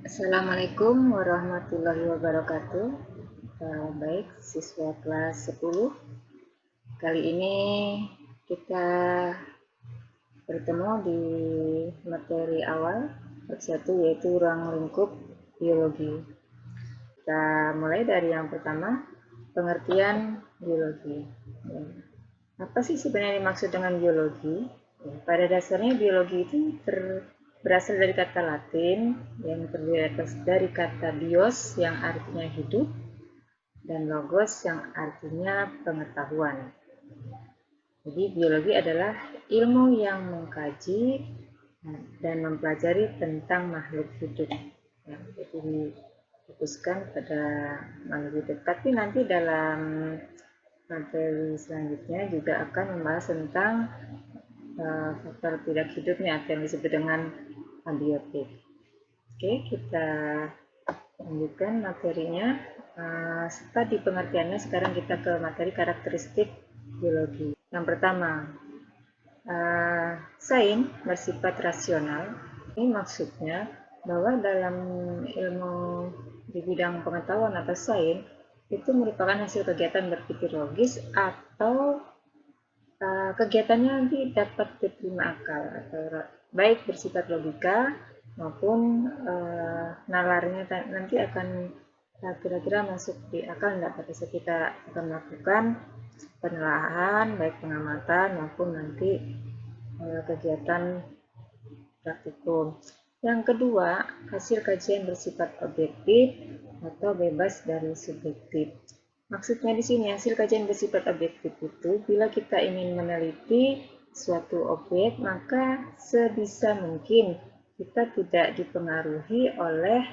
Assalamualaikum warahmatullahi wabarakatuh. Baik, siswa kelas 10. Kali ini kita bertemu di materi awal bab 1, yaitu ruang lingkup biologi. Kita mulai dari yang pertama, pengertian biologi. Apa sih sebenarnya dimaksud dengan biologi? Pada dasarnya biologi itu berasal dari kata Latin yang terdiri dari kata bios yang artinya hidup dan logos yang artinya pengetahuan. Jadi biologi adalah ilmu yang mengkaji dan mempelajari tentang makhluk hidup. Jadi difokuskan pada makhluk hidup. Tapi nanti dalam materi selanjutnya juga akan membahas tentang faktor tidak hidupnya atau yang disebut dengan abiotik. Oke, kita lanjutkan materinya. Setelah di pengertiannya, sekarang kita ke materi karakteristik biologi. Yang pertama, sains bersifat rasional. Ini maksudnya bahwa dalam ilmu di bidang pengetahuan atau sains itu merupakan hasil kegiatan berpikir logis atau kegiatannya nanti dapat diterima akal atau baik bersifat logika maupun nalarnya nanti akan kira-kira masuk di akal tidak pada saat kita akan melakukan penelaahan baik pengamatan maupun nanti kegiatan praktikum. Yang kedua, hasil kajian bersifat objektif atau bebas dari subjektif. Maksudnya di sini hasil kajian bersifat objektif itu bila kita ingin meneliti suatu objek maka sebisa mungkin kita tidak dipengaruhi oleh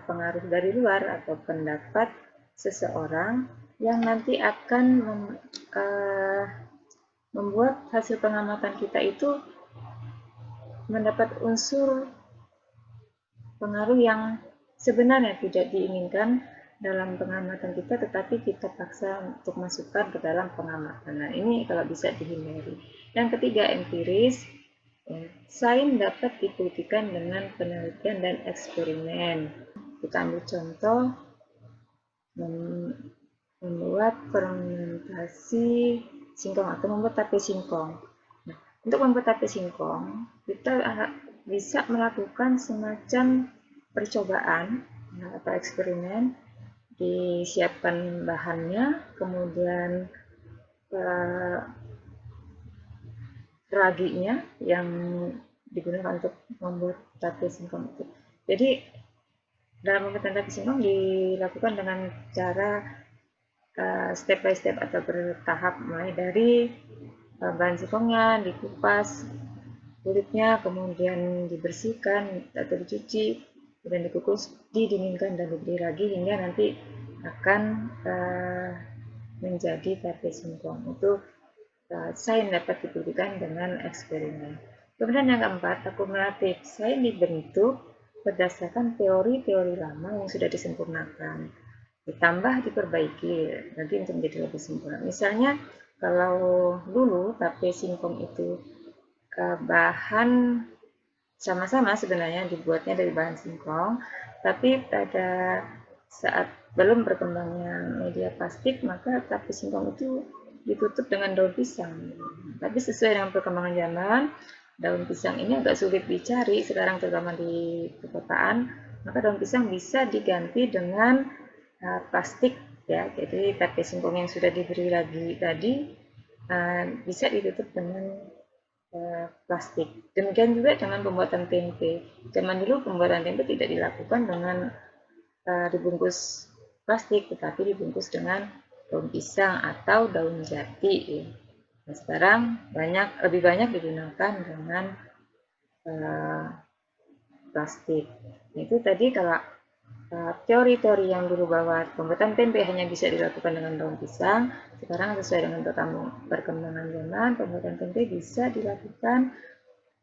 pengaruh dari luar atau pendapat seseorang yang nanti akan membuat hasil pengamatan kita itu mendapat unsur pengaruh yang sebenarnya tidak diinginkan dalam pengamatan kita, tetapi kita paksa untuk masukkan ke dalam pengamatan. Nah, ini kalau bisa dihindari. Yang ketiga, empiris. Sains dapat dibuktikan dengan penelitian dan eksperimen. Kita ambil contoh, membuat fermentasi singkong atau membuat tape singkong. Nah, untuk membuat tape singkong, kita bisa melakukan semacam percobaan atau eksperimen. Disiapkan bahannya, kemudian raginya yang digunakan untuk membuat tape singkong itu. Jadi dalam membuat tape singkong dilakukan dengan cara step by step atau bertahap, mulai dari bahan singkongnya dikupas kulitnya, kemudian dibersihkan atau dicuci, kemudian dikukus, didinginkan dan diberi ragi hingga nanti akan menjadi tape singkong. Itu sains dapat dibuktikan dengan eksperimen. Kemudian yang keempat, akumulatif. Sains dibentuk berdasarkan teori-teori lama yang sudah disempurnakan, ditambah diperbaiki nanti untuk menjadi lebih sempurna. Misalnya kalau dulu tape singkong itu bahan sama-sama sebenarnya dibuatnya dari bahan singkong, tapi pada saat belum berkembangnya media plastik maka tape singkong itu ditutup dengan daun pisang. Tapi sesuai dengan perkembangan zaman, daun pisang ini agak sulit dicari sekarang terutama di perkotaan, maka daun pisang bisa diganti dengan plastik ya. Jadi tape singkong yang sudah diberi ragi tadi bisa ditutup dengan plastik. Demikian juga dengan pembuatan tempe. Zaman dulu pembuatan tempe tidak dilakukan dengan dibungkus plastik, tetapi dibungkus dengan daun pisang atau daun jati. Nah, sekarang lebih banyak digunakan dengan plastik. Nah, itu tadi kalau teori-teori yang dulu bahwa pembuatan tempe hanya bisa dilakukan dengan daun pisang, sekarang sesuai dengan perkembangan zaman, pembuatan tempe bisa dilakukan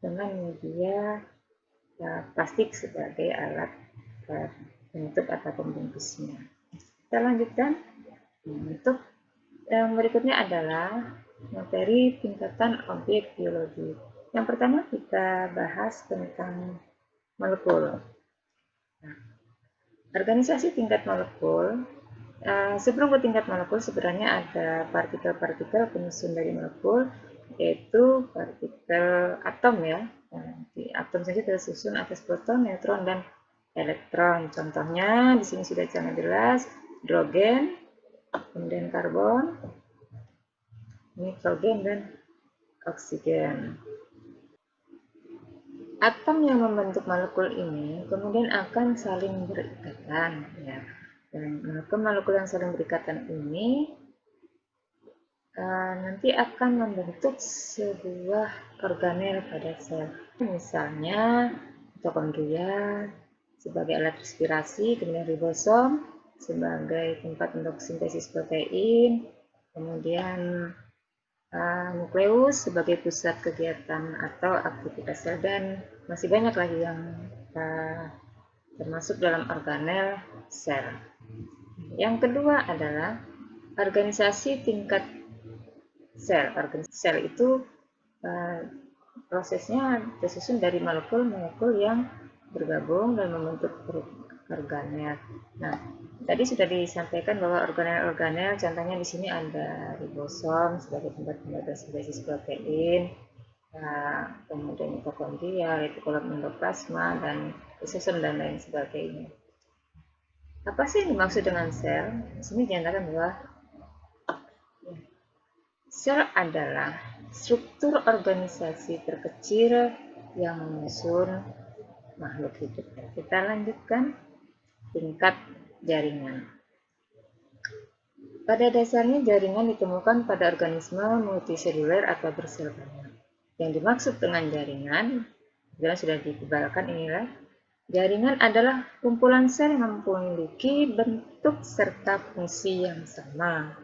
dengan media plastik sebagai alat penutup atau pembungkusnya. Kita lanjutkan. Untuk yang berikutnya adalah materi tingkatan objek biologi. Yang pertama kita bahas tentang molekul. Nah, organisasi tingkat molekul, sebelum ke tingkat molekul sebenarnya ada partikel-partikel penyusun dari molekul, yaitu partikel atom ya. Nah, di atom saja tersusun atas proton, neutron, dan elektron. Contohnya di sini sudah sangat jelas, hidrogen, kemudian karbon, nitrogen, dan oksigen. Atom yang membentuk molekul ini kemudian akan saling berikatan, ya. Dan molekul-molekul yang saling berikatan ini nanti akan membentuk sebuah organel pada sel. Misalnya mitokondria sebagai alat respirasi, kemudian ribosom sebagai tempat untuk sintesis protein, kemudian nukleus sebagai pusat kegiatan atau aktivitas sel, dan masih banyak lagi yang termasuk dalam organel sel. Yang kedua adalah organisasi tingkat sel. Organisasi sel itu prosesnya tersusun dari molekul-molekul yang bergabung dan membentuk organel. Nah, tadi sudah disampaikan bahwa organel-organel contohnya di sini ada ribosom sebagai tempat pembuatan sintesis protein, kemudian mitokondria, yaitu kolom endoplasma, dan lisosom dan lain sebagainya. Apa sih yang dimaksud dengan sel? Di sini dinyatakan bahwa sel adalah struktur organisasi terkecil yang menyusun makhluk hidup. Kita lanjutkan tingkat jaringan. Pada dasarnya jaringan ditemukan pada organisme multiseluler atau bersel banyak. Yang dimaksud dengan jaringan, jelas sudah ditebalkan inilah, jaringan adalah kumpulan sel yang memiliki bentuk serta fungsi yang sama.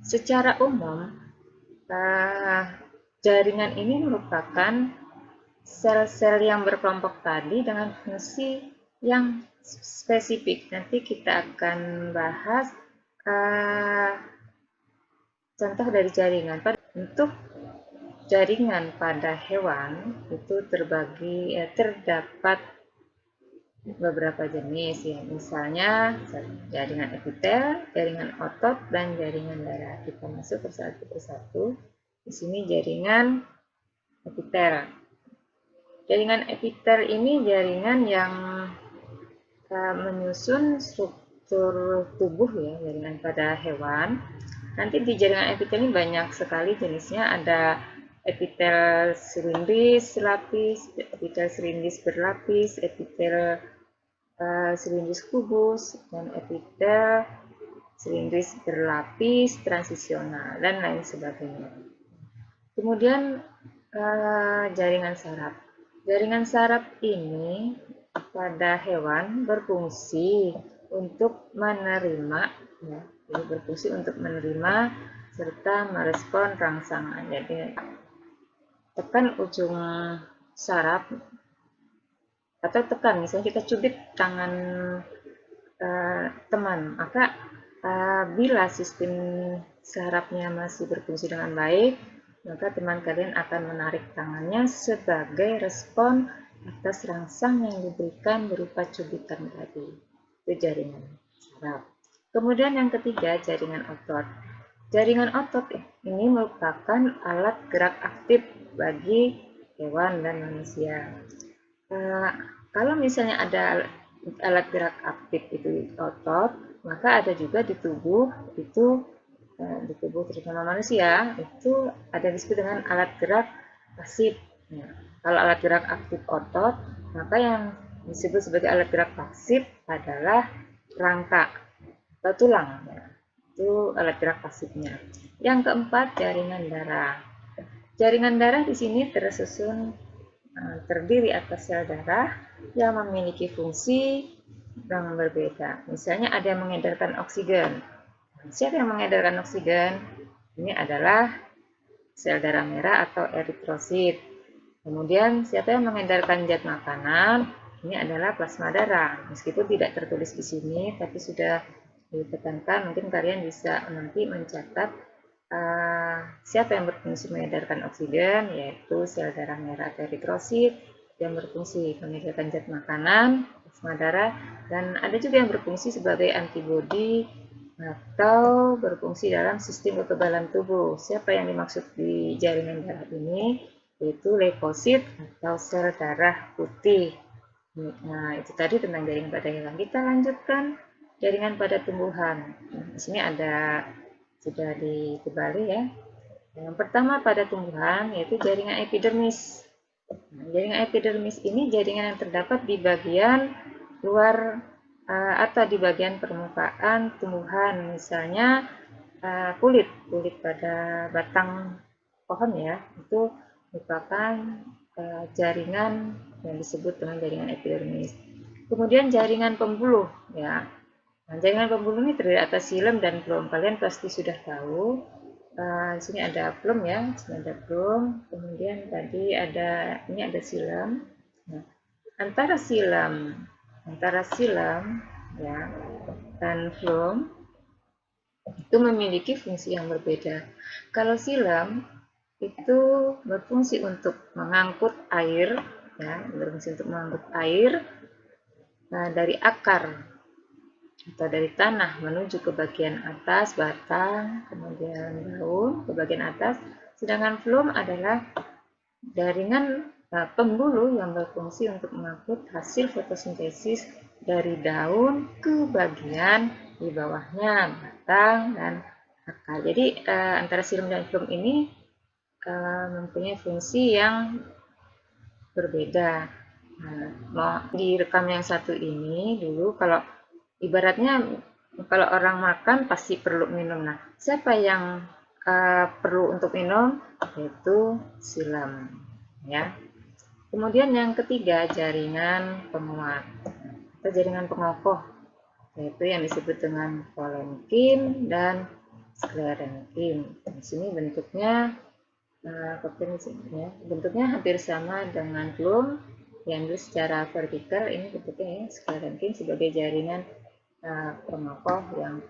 Secara umum, jaringan ini merupakan sel-sel yang berkelompok tadi dengan fungsi yang spesifik. Nanti kita akan bahas contoh dari jaringan. Untuk jaringan pada hewan itu terdapat beberapa jenis ya. Misalnya jaringan epitel, jaringan otot, dan jaringan darah. Kita masuk ke satu persatu. Di sini jaringan epitel. Jaringan epitel ini jaringan yang menyusun struktur tubuh ya, jaringan pada hewan. Nanti di jaringan epitel ini banyak sekali jenisnya, ada epitel silindris lapis, epitel silindris berlapis, epitel silindris kubus, dan epitel silindris berlapis transisional, dan lain sebagainya. Kemudian jaringan saraf. Jaringan saraf ini pada hewan berfungsi untuk menerima, ya, jadi berfungsi untuk menerima serta merespon rangsangan. Jadi tekan ujung saraf atau tekan, misalnya kita cubit tangan teman, maka bila sistem sarafnya masih berfungsi dengan baik, maka teman kalian akan menarik tangannya sebagai respon atas rangsang yang diberikan berupa cubitan tadi. Itu jaringan saraf. Kemudian yang ketiga, jaringan otot. Jaringan otot ini merupakan alat gerak aktif bagi hewan dan manusia. Kalau misalnya ada alat gerak aktif itu otot, maka ada juga di tubuh itu, di tubuh terutama manusia itu ada disebut dengan alat gerak pasif. Nah, kalau alat gerak aktif otot, maka yang disebut sebagai alat gerak pasif adalah rangka atau tulang. Nah, itu alat gerak pasifnya. Yang keempat, jaringan darah. Jaringan darah di sini terdiri atas sel darah yang memiliki fungsi yang berbeda. Misalnya ada yang mengedarkan oksigen. Siapa yang mengedarkan oksigen? Ini adalah sel darah merah atau eritrosit. Kemudian siapa yang mengedarkan zat makanan? Ini adalah plasma darah. Meskipun tidak tertulis di sini, tapi sudah ditekankan, mungkin kalian bisa nanti mencatat siapa yang berfungsi mengedarkan oksigen, yaitu sel darah merah atau eritrosit, yang berfungsi mengedarkan zat makanan, plasma darah, dan ada juga yang berfungsi sebagai antibodi atau berfungsi dalam sistem kekebalan tubuh. Siapa yang dimaksud di jaringan darah ini? Yaitu leukosit atau sel darah putih. Nah, itu tadi tentang jaringan pada hewan. Kita lanjutkan jaringan pada tumbuhan. Nah, di sini ada sudah ditebali ya. Yang pertama pada tumbuhan yaitu jaringan epidermis. Nah, jaringan epidermis ini jaringan yang terdapat di bagian luar atau di bagian permukaan tumbuhan, misalnya kulit pada batang pohon ya, itu merupakan jaringan yang disebut dengan jaringan epidermis. Kemudian jaringan pembuluh ya. Nah, jaringan pembuluh ini terdiri atas xilem dan floem. Kalian pasti sudah tahu. Di sini ada floem ya, di sini ada floem. Kemudian tadi ini ada xilem. Nah, antara xilem ya dan floem itu memiliki fungsi yang berbeda. Kalau xilem itu berfungsi untuk mengangkut air, ya, berfungsi untuk mengangkut air dari akar atau dari tanah menuju ke bagian atas batang, kemudian daun ke bagian atas. Sedangkan floem adalah jaringan pembuluh yang berfungsi untuk mengangkut hasil fotosintesis dari daun ke bagian di bawahnya batang dan akar. Jadi antara xilem dan floem ini mempunyai fungsi yang berbeda. Nah, mau direkam yang satu ini dulu, kalau ibaratnya kalau orang makan pasti perlu minum. Nah, siapa yang perlu untuk minum? Yaitu xilem. Ya. Kemudian yang ketiga, jaringan penguat atau jaringan pengokoh, yaitu yang disebut dengan parenkim dan sklerenkim. Di sini bentuknya bentuknya hampir sama dengan floem yang secara vertikal. Ini bentuknya ya, sklerenkim sebagai jaringan pengokoh yang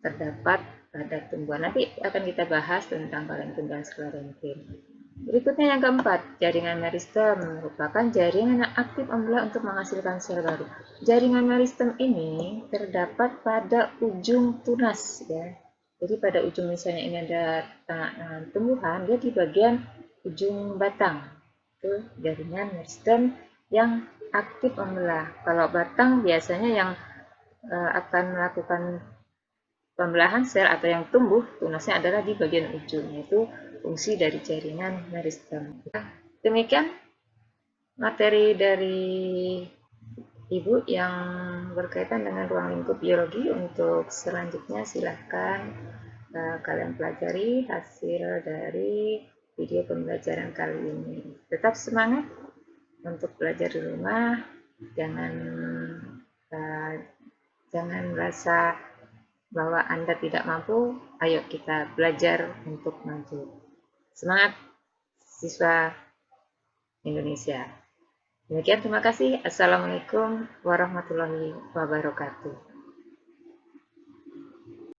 terdapat pada tumbuhan. Nanti akan kita bahas tentang parenkim dan sklerenkim. Berikutnya yang keempat, jaringan meristem merupakan jaringan yang aktif membelah untuk menghasilkan sel baru. Jaringan meristem ini terdapat pada ujung tunas ya. Jadi pada ujung, misalnya ini ada tumbuhan, dia di bagian ujung batang. Itu jaringan meristem yang aktif membelah. Kalau batang biasanya yang akan melakukan pembelahan sel atau yang tumbuh tunasnya adalah di bagian ujung, yaitu fungsi dari jaringan meristem. Demikian materi dari Ibu yang berkaitan dengan ruang lingkup biologi. Untuk selanjutnya silahkan kalian pelajari hasil dari video pembelajaran kali ini. Tetap semangat untuk belajar di rumah, jangan merasa bahwa Anda tidak mampu. Ayo kita belajar untuk maju. Semangat siswa Indonesia. Demikian, terima kasih. Assalamualaikum warahmatullahi wabarakatuh.